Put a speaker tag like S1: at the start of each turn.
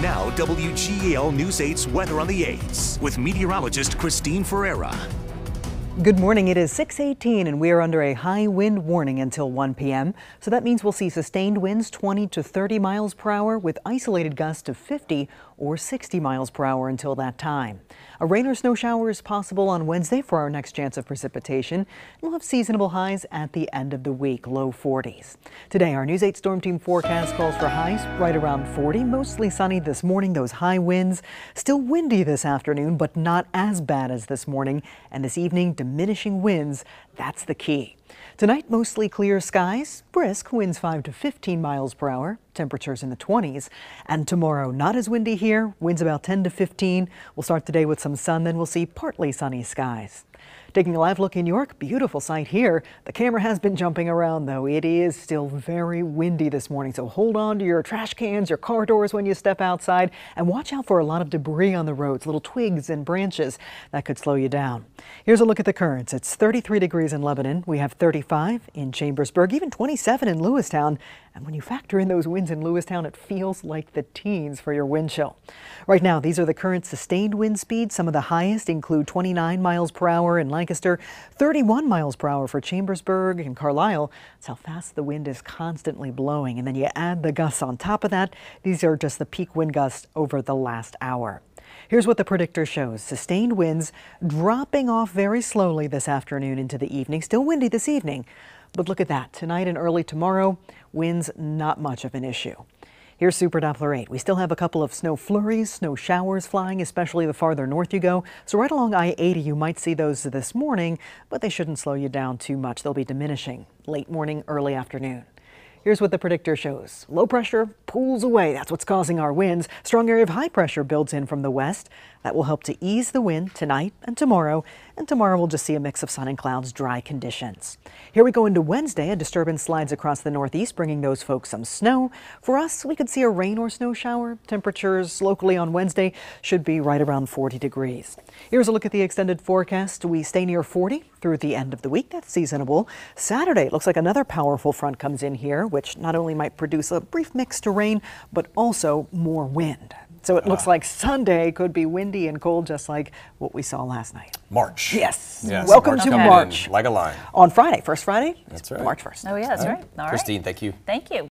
S1: Now, WGAL News 8's Weather on the 8s with meteorologist Christine Ferreira.
S2: Good morning. It is 6:18 and we are under a high wind warning until 1 p.m. So that means we'll see sustained winds 20 to 30 miles per hour with isolated gusts of 50 or 60 miles per hour until that time. A rain or snow shower is possible on Wednesday for our next chance of precipitation. We'll have seasonable highs at the end of the week, low 40s. Today, our News 8 Storm Team forecast calls for highs right around 40, mostly sunny this morning, those high winds. Still windy this afternoon, but not as bad as this morning. And this evening, diminishing winds, that's the key. Tonight, mostly clear skies, brisk winds 5 to 15 miles per hour, temperatures in the 20s. And tomorrow, not as windy here, winds about 10 to 15. We'll start the day with some sun, then we'll see partly sunny skies. Taking a live look in York, beautiful sight here. The camera has been jumping around though. It is still very windy this morning, so hold on to your trash cans, your car doors when you step outside, and watch out for a lot of debris on the roads, little twigs and branches that could slow you down. Here's a look at the currents. It's 33 degrees in Lebanon. We have 35 in Chambersburg, even 27 in Lewistown. And when you factor in those winds in Lewistown, it feels like the teens for your wind chill. Right now, these are the current sustained wind speeds. Some of the highest include 29 miles per hour in Lancaster, 31 miles per hour for Chambersburg and Carlisle. That's how fast the wind is constantly blowing. And then you add the gusts on top of that. These are just the peak wind gusts over the last hour. Here's what the predictor shows. Sustained winds dropping off very slowly this afternoon into the evening. Still windy this evening. But look at that. Tonight and early tomorrow, winds not much of an issue. Here's Super Doppler 8. We still have a couple of snow flurries, snow showers flying, especially the farther north you go. So right along I-80, you might see those this morning, but they shouldn't slow you down too much. They'll be diminishing late morning, early afternoon. Here's what the predictor shows. Low pressure pulls away. That's what's causing our winds. Strong area of high pressure builds in from the west. That will help to ease the wind tonight and tomorrow. And tomorrow we'll just see a mix of sun and clouds, dry conditions. Here we go into Wednesday. A disturbance slides across the northeast, bringing those folks some snow. For us, we could see a rain or snow shower. Temperatures locally on Wednesday should be right around 40 degrees. Here's a look at the extended forecast. We stay near 40 through the end of the week. That's seasonable. Saturday, it looks like another powerful front comes in here, which not only might produce a brief mix to rain, but also more wind. So it looks like Sunday could be windy and cold, just like what we saw last night.
S3: March.
S2: Yes. Welcome to March.
S3: Like a line.
S2: On Friday, first Friday.
S3: That's right.
S2: March 1st.
S4: Oh, yeah, that's right. All right.
S3: Christine, thank you.
S4: Thank you.